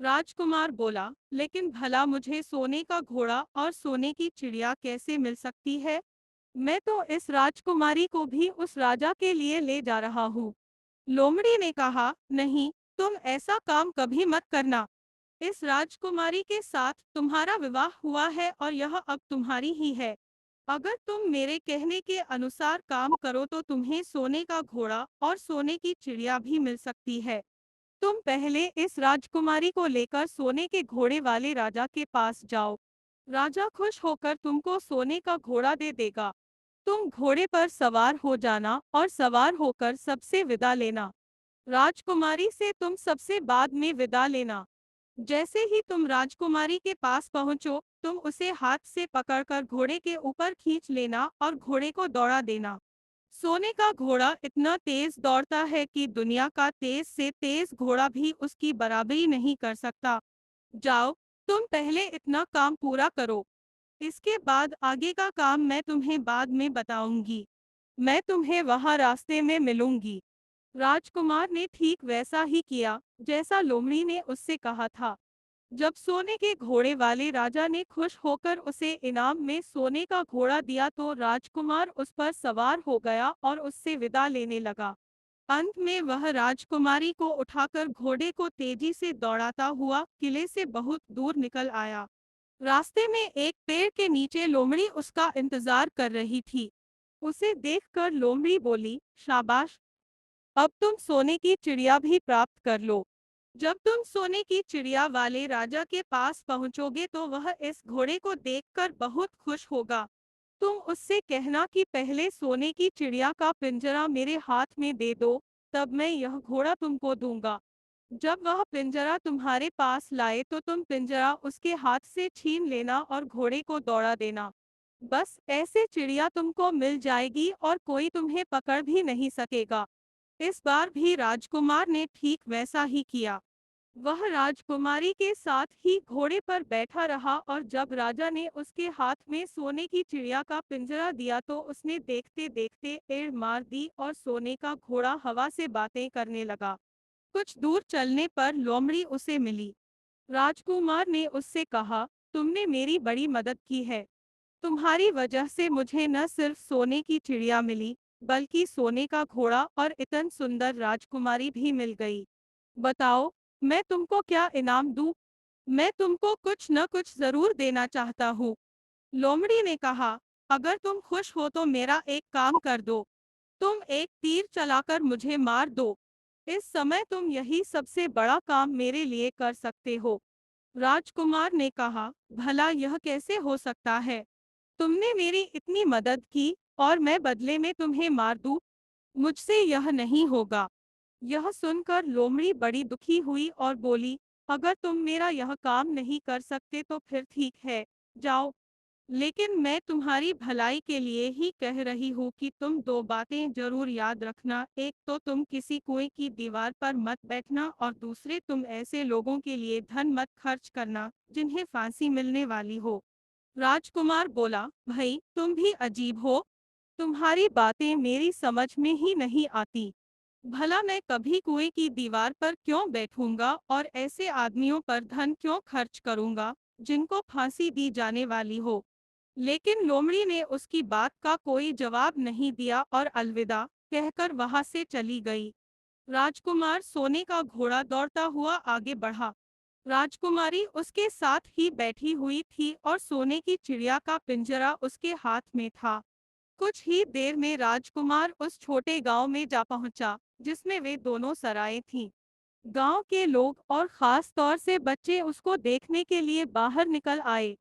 राजकुमार बोला, लेकिन भला मुझे सोने का घोड़ा और सोने की चिड़िया कैसे मिल सकती है? मैं तो इस राजकुमारी को भी उस राजा के लिए ले जा रहा हूँ। लोमड़ी ने कहा, नहीं, तुम ऐसा काम कभी मत करना। इस राजकुमारी के साथ तुम्हारा विवाह हुआ है और यह अब तुम्हारी ही है। अगर तुम मेरे कहने के अनुसार काम करो तो तुम्हें सोने का घोड़ा और सोने की चिड़िया भी मिल सकती है। तुम पहले इस राजकुमारी को लेकर सोने के घोड़े वाले राजा के पास जाओ। राजा खुश होकर तुमको सोने का घोड़ा दे देगा। तुम घोड़े पर सवार हो जाना और सवार होकर सबसे विदा लेना। राजकुमारी से तुम सबसे बाद में विदा लेना। जैसे ही तुम राजकुमारी के पास पहुंचो, तुम उसे हाथ से पकड़कर घोड़े के ऊपर खींच लेना और घोड़े को दौड़ा देना। सोने का घोड़ा इतना तेज दौड़ता है कि दुनिया का तेज से तेज घोड़ा भी उसकी बराबरी नहीं कर सकता। जाओ, तुम पहले इतना काम पूरा करो। इसके बाद आगे का काम मैं तुम्हें बाद में बताऊंगी। मैं तुम्हें वहां रास्ते में मिलूंगी। राजकुमार ने ठीक वैसा ही किया जैसा लोमड़ी ने उससे कहा था। जब सोने के घोड़े वाले राजा ने खुश होकर उसे इनाम में सोने का घोड़ा दिया तो राजकुमार उस पर सवार हो गया और उससे विदा लेने लगा। अंत में वह राजकुमारी को उठाकर घोड़े को तेजी से दौड़ाता हुआ किले से बहुत दूर निकल आया। रास्ते में एक पेड़ के नीचे लोमड़ी उसका इंतजार कर रही थी। उसे देखकर लोमड़ी बोली, शाबाश, अब तुम सोने की चिड़िया भी प्राप्त कर लो। जब तुम सोने की चिड़िया वाले राजा के पास पहुंचोगे तो वह इस घोड़े को देखकर बहुत खुश होगा। तुम उससे कहना कि पहले सोने की चिड़िया का पिंजरा मेरे हाथ में दे दो, तब मैं यह घोड़ा तुमको दूंगा। जब वह पिंजरा तुम्हारे पास लाए तो तुम पिंजरा उसके हाथ से छीन लेना और घोड़े को दौड़ा देना। बस ऐसे चिड़िया तुमको मिल जाएगी और कोई तुम्हें पकड़ भी नहीं सकेगा। इस बार भी राजकुमार ने ठीक वैसा ही किया। वह राजकुमारी के साथ ही घोड़े पर बैठा रहा और जब राजा ने उसके हाथ में सोने की चिड़िया का पिंजरा दिया तो उसने देखते देखते एड़ मार दी और सोने का घोड़ा हवा से बातें करने लगा। कुछ दूर चलने पर लोमड़ी उसे मिली। राजकुमार ने उससे कहा, तुमने मेरी बड़ी मदद की है। तुम्हारी वजह से मुझे न सिर्फ सोने की चिड़िया मिली, बल्कि सोने का घोड़ा और इतनी सुंदर राजकुमारी भी मिल गई। बताओ, मैं तुमको क्या इनाम दूं? मैं तुमको कुछ न कुछ जरूर देना चाहता हूँ। लोमड़ी ने कहा, अगर तुम खुश हो तो मेरा एक काम कर दो। तुम एक तीर चलाकर मुझे मार दो। इस समय तुम यही सबसे बड़ा काम मेरे लिए कर सकते हो। राजकुमार ने कहा, भला यह कैसे हो सकता है? तुमने मेरी इतनी मदद की और मैं बदले में तुम्हें मार दूं? मुझसे यह नहीं होगा। यह सुनकर लोमड़ी बड़ी दुखी हुई और बोली, अगर तुम मेरा यह काम नहीं कर सकते तो फिर ठीक है, जाओ। लेकिन मैं तुम्हारी भलाई के लिए ही कह रही हूँ कि तुम दो बातें जरूर याद रखना। एक तो तुम किसी कुएं की दीवार पर मत बैठना और दूसरे तुम ऐसे लोगों के लिए धन मत खर्च करना जिन्हें फांसी मिलने वाली हो। राजकुमार बोला, भाई तुम भी अजीब हो। तुम्हारी बातें मेरी समझ में ही नहीं आती। भला मैं कभी कुएं की दीवार पर क्यों बैठूंगा और ऐसे आदमियों पर धन क्यों खर्च करूंगा जिनको फांसी दी जाने वाली हो। लेकिन लोमड़ी ने उसकी बात का कोई जवाब नहीं दिया और अलविदा कहकर वहां से चली गई। राजकुमार सोने का घोड़ा दौड़ता हुआ आगे बढ़ा। राजकुमारी उसके साथ ही बैठी हुई थी और सोने की चिड़िया का पिंजरा उसके हाथ में था। कुछ ही देर में राजकुमार उस छोटे गांव में जा पहुंचा जिसमें वे दोनों सराएं थीं। गांव के लोग और खास तौर से बच्चे उसको देखने के लिए बाहर निकल आए।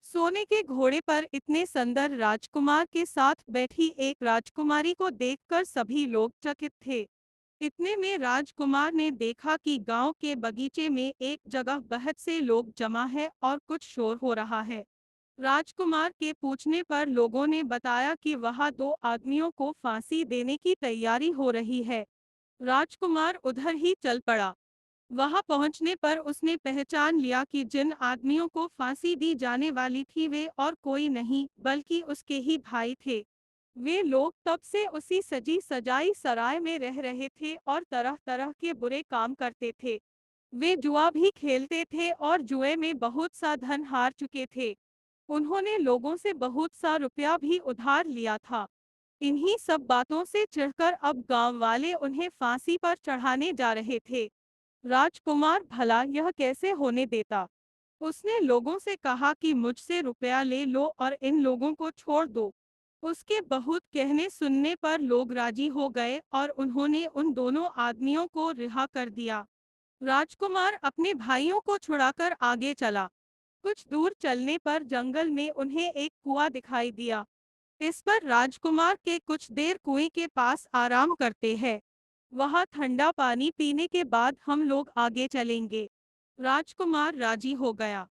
सोने के घोड़े पर इतने सुंदर राजकुमार के साथ बैठी एक राजकुमारी को देखकर सभी लोग चकित थे। इतने में राजकुमार ने देखा कि गांव के बगीचे में एक जगह बहुत से लोग जमा है और कुछ शोर हो रहा है। राजकुमार के पूछने पर लोगों ने बताया कि वहां दो आदमियों को फांसी देने की तैयारी हो रही है। राजकुमार उधर ही चल पड़ा। वहां पहुंचने पर उसने पहचान लिया कि जिन आदमियों को फांसी दी जाने वाली थी वे और कोई नहीं बल्कि उसके ही भाई थे। वे लोग तब से उसी सजी सजाई सराय में रह रहे थे और तरह तरह के बुरे काम करते थे। वे जुआ भी खेलते थे और जुए में बहुत सा धन हार चुके थे। उन्होंने लोगों से बहुत सा रुपया भी उधार लिया था। इन्हीं सब बातों से चिढ़कर अब गांव वाले उन्हें फांसी पर चढ़ाने जा रहे थे। राजकुमार भला यह कैसे होने देता। उसने लोगों से कहा कि मुझसे रुपया ले लो और इन लोगों को छोड़ दो। उसके बहुत कहने सुनने पर लोग राजी हो गए और उन्होंने उन दोनों आदमियों को रिहा कर दिया। राजकुमार अपने भाइयों को छुड़ाकर आगे चला। कुछ दूर चलने पर जंगल में उन्हें एक कुआं दिखाई दिया। इस पर राजकुमार के कुछ देर कुएं के पास आराम करते हैं। वहां ठंडा पानी पीने के बाद हम लोग आगे चलेंगे। राजकुमार राजी हो गया।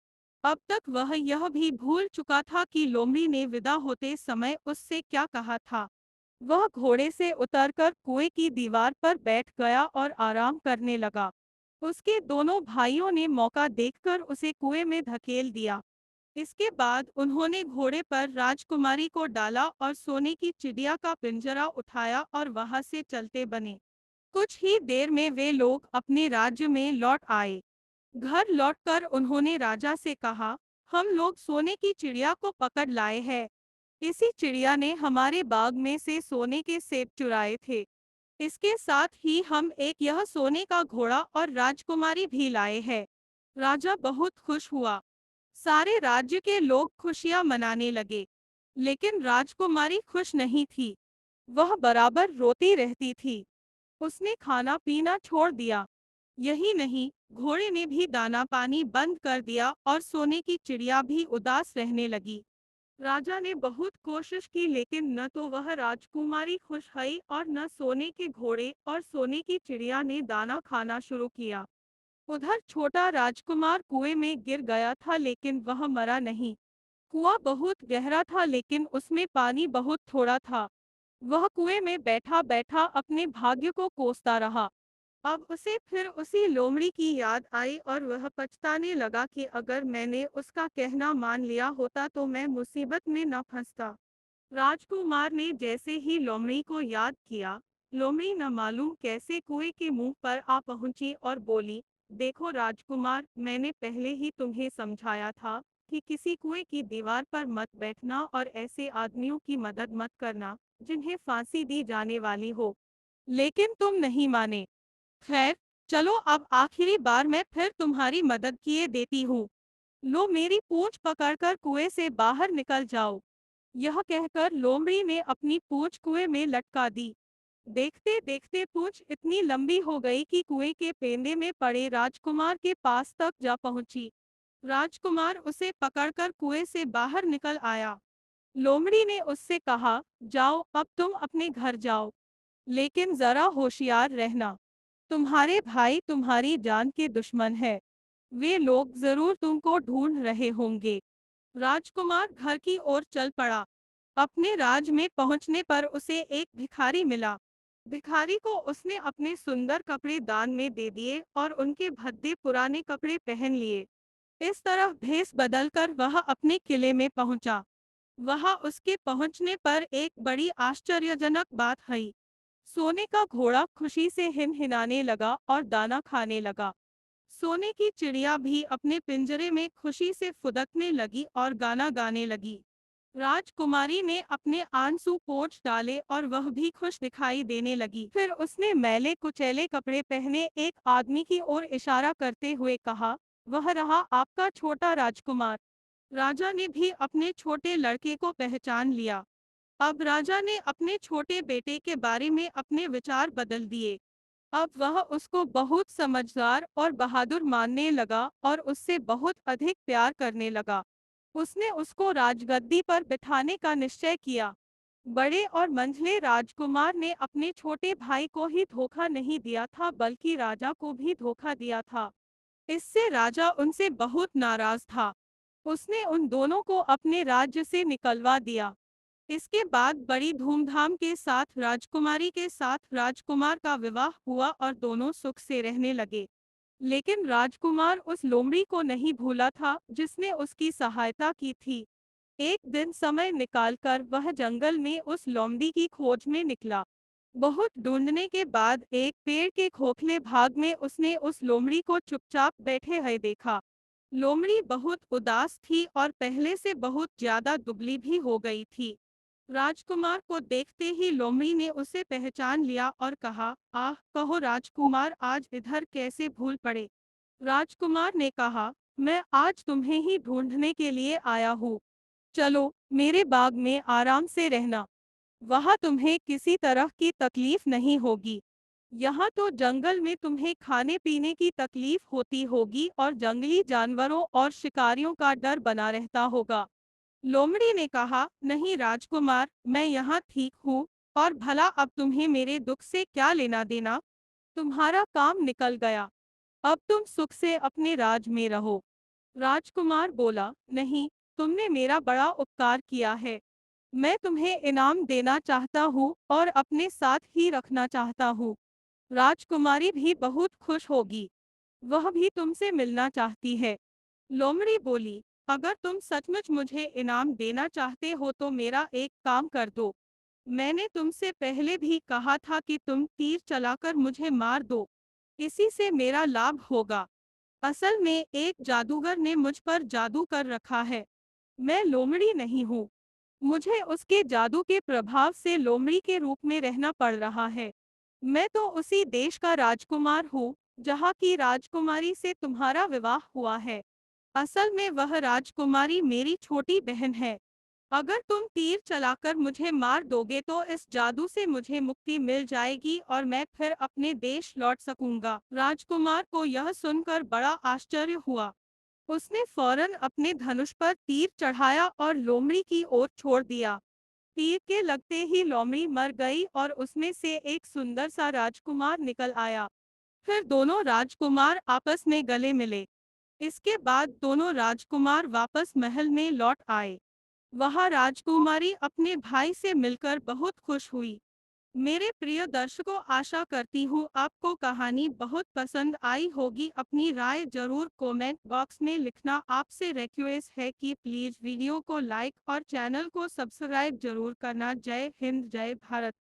अब तक वह यह भी भूल चुका था कि लोमड़ी ने विदा होते समय उससे क्या कहा था। वह घोड़े से उतरकर कुएं की दीवार पर बैठ गया और आराम करने लगा। उसके दोनों भाइयों ने मौका देखकर उसे कुएं में धकेल दिया। इसके बाद उन्होंने घोड़े पर राजकुमारी को डाला और सोने की चिड़िया का पिंजरा उठाया और वहां से चलते बने। कुछ ही देर में वे लोग अपने राज्य में लौट आए। घर लौटकर उन्होंने राजा से कहा, हम लोग सोने की चिड़िया को पकड़ लाए हैं। इसी चिड़िया ने हमारे बाग में से सोने के सेब चुराए थे। इसके साथ ही हम एक यह सोने का घोड़ा और राजकुमारी भी लाए हैं। राजा बहुत खुश हुआ। सारे राज्य के लोग खुशियां मनाने लगे। लेकिन राजकुमारी खुश नहीं थी। वह बराबर रोती रहती थी। उसने खाना पीना छोड़ दिया। यही नहीं, घोड़े ने भी दाना पानी बंद कर दिया और सोने की चिड़िया भी उदास रहने लगी। राजा ने बहुत कोशिश की लेकिन न तो वह राजकुमारी खुश हुई और न सोने के घोड़े और सोने की चिड़िया ने दाना खाना शुरू किया। उधर छोटा राजकुमार कुएं में गिर गया था लेकिन वह मरा नहीं। कुआं बहुत गहरा था लेकिन उसमें पानी बहुत थोड़ा था। वह कुएं में बैठा बैठा अपने भाग्य को कोसता रहा। अब उसे फिर उसी लोमड़ी की याद आई और वह पछताने लगा कि अगर मैंने उसका कहना मान लिया होता तो मैं मुसीबत में न फंसता। राजकुमार ने जैसे ही लोमड़ी को याद किया, लोमड़ी न मालूम कैसे कुएं के मुंह पर आ पहुंची और बोली, देखो राजकुमार, मैंने पहले ही तुम्हें समझाया था कि किसी कुएं की दीवार पर मत बैठना और ऐसे आदमियों की मदद मत करना जिन्हें फांसी दी जाने वाली हो। लेकिन तुम नहीं माने। खैर, चलो अब आखिरी बार मैं फिर तुम्हारी मदद किए देती हूँ। लो मेरी पूंछ पकड़कर कुएं से बाहर निकल जाओ। यह कहकर लोमड़ी ने अपनी पूंछ कुएं में लटका दी। देखते देखते पूंछ इतनी लंबी हो गई कि कुएं के पेंदे में पड़े राजकुमार के पास तक जा पहुंची। राजकुमार उसे पकड़कर कुएं से बाहर निकल आया। लोमड़ी ने उससे कहा, जाओ अब तुम अपने घर जाओ। लेकिन जरा होशियार रहना। तुम्हारे भाई तुम्हारी जान के दुश्मन है। वे लोग जरूर तुमको ढूंढ रहे होंगे। राजकुमार घर की ओर चल पड़ा। अपने राज में पहुंचने पर उसे एक भिखारी मिला। भिखारी को उसने अपने सुंदर कपड़े दान में दे दिए और उनके भद्दे पुराने कपड़े पहन लिए। इस तरह भेस बदलकर वह अपने किले में पहुंचा। वहां उसके पहुंचने पर एक बड़ी आश्चर्यजनक बात हुई। सोने का घोड़ा खुशी से हिनहिनाने लगा और दाना खाने लगा। सोने की चिड़िया भी अपने पिंजरे में खुशी से फुदकने लगी और गाना गाने लगी। राजकुमारी ने अपने आंसू पोंछ डाले और वह भी खुश दिखाई देने लगी। फिर उसने मैले कुचैले कपड़े पहने एक आदमी की ओर इशारा करते हुए कहा, वह रहा आपका छोटा राजकुमार। राजा ने भी अपने छोटे लड़के को पहचान लिया। अब राजा ने अपने छोटे बेटे के बारे में अपने विचार बदल दिए। अब वह उसको बहुत समझदार और बहादुर मानने लगा और उससे बहुत अधिक प्यार करने लगा। उसने उसको राजगद्दी पर बिठाने का निश्चय किया। बड़े और मंझले राजकुमार ने अपने छोटे भाई को ही धोखा नहीं दिया था बल्कि राजा को भी धोखा दिया था। इससे राजा उनसे बहुत नाराज था। उसने उन दोनों को अपने राज्य से निकलवा दिया। इसके बाद बड़ी धूमधाम के साथ राजकुमारी के साथ राजकुमार का विवाह हुआ और दोनों सुख से रहने लगे। लेकिन राजकुमार उस लोमड़ी को नहीं भूला था जिसने उसकी सहायता की थी। एक दिन समय निकालकर वह जंगल में उस लोमड़ी की खोज में निकला। बहुत ढूंढने के बाद एक पेड़ के खोखले भाग में उसने उस लोमड़ी को चुपचाप बैठे हुए देखा। लोमड़ी बहुत उदास थी और पहले से बहुत ज्यादा दुबली भी हो गई थी। राजकुमार को देखते ही लोमड़ी ने उसे पहचान लिया और कहा, आह कहो राजकुमार, आज इधर कैसे भूल पड़े। राजकुमार ने कहा, मैं आज तुम्हें ही ढूंढने के लिए आया हूँ। चलो मेरे बाग में आराम से रहना, वहाँ तुम्हें किसी तरह की तकलीफ नहीं होगी। यहाँ तो जंगल में तुम्हें खाने पीने की तकलीफ होती होगी और जंगली जानवरों और शिकारियों का डर बना रहता होगा। लोमड़ी ने कहा, नहीं राजकुमार, मैं यहाँ ठीक हूँ, और भला अब तुम्हें मेरे दुख से क्या लेना देना। तुम्हारा काम निकल गया, अब तुम सुख से अपने राज में रहो। राजकुमार बोला, नहीं, तुमने मेरा बड़ा उपकार किया है, मैं तुम्हें इनाम देना चाहता हूँ और अपने साथ ही रखना चाहता हूँ। राजकुमारी भी बहुत खुश होगी, वह भी तुमसे मिलना चाहती है। लोमड़ी बोली, अगर तुम सचमुच मुझे इनाम देना चाहते हो तो मेरा एक काम कर दो। मैंने तुमसे पहले भी कहा था कि तुम तीर चलाकर मुझे मार दो, इसी से मेरा लाभ होगा। असल में एक जादूगर ने मुझ पर जादू कर रखा है, मैं लोमड़ी नहीं हूँ। मुझे उसके जादू के प्रभाव से लोमड़ी के रूप में रहना पड़ रहा है। मैं तो उसी देश का राजकुमार हूँ जहाँ की राजकुमारी से तुम्हारा विवाह हुआ है। असल में वह राजकुमारी मेरी छोटी बहन है। अगर तुम तीर चलाकर मुझे मार दोगे तो इस जादू से मुझे मुक्ति मिल जाएगी और मैं फिर अपने देश लौट सकूंगा। राजकुमार को यह सुनकर बड़ा आश्चर्य हुआ। उसने फौरन अपने धनुष पर तीर चढ़ाया और लोमड़ी की ओर छोड़ दिया। तीर के लगते ही लोमड़ी मर गई और उसमें से एक सुंदर सा राजकुमार निकल आया। फिर दोनों राजकुमार आपस में गले मिले। इसके बाद दोनों राजकुमार वापस महल में लौट आए। वहां राजकुमारी अपने भाई से मिलकर बहुत खुश हुई। मेरे प्रिय दर्शकों, आशा करती हूँ आपको कहानी बहुत पसंद आई होगी। अपनी राय जरूर कमेंट बॉक्स में लिखना। आपसे रिक्वेस्ट है कि प्लीज वीडियो को लाइक और चैनल को सब्सक्राइब जरूर करना। जय हिंद, जय भारत।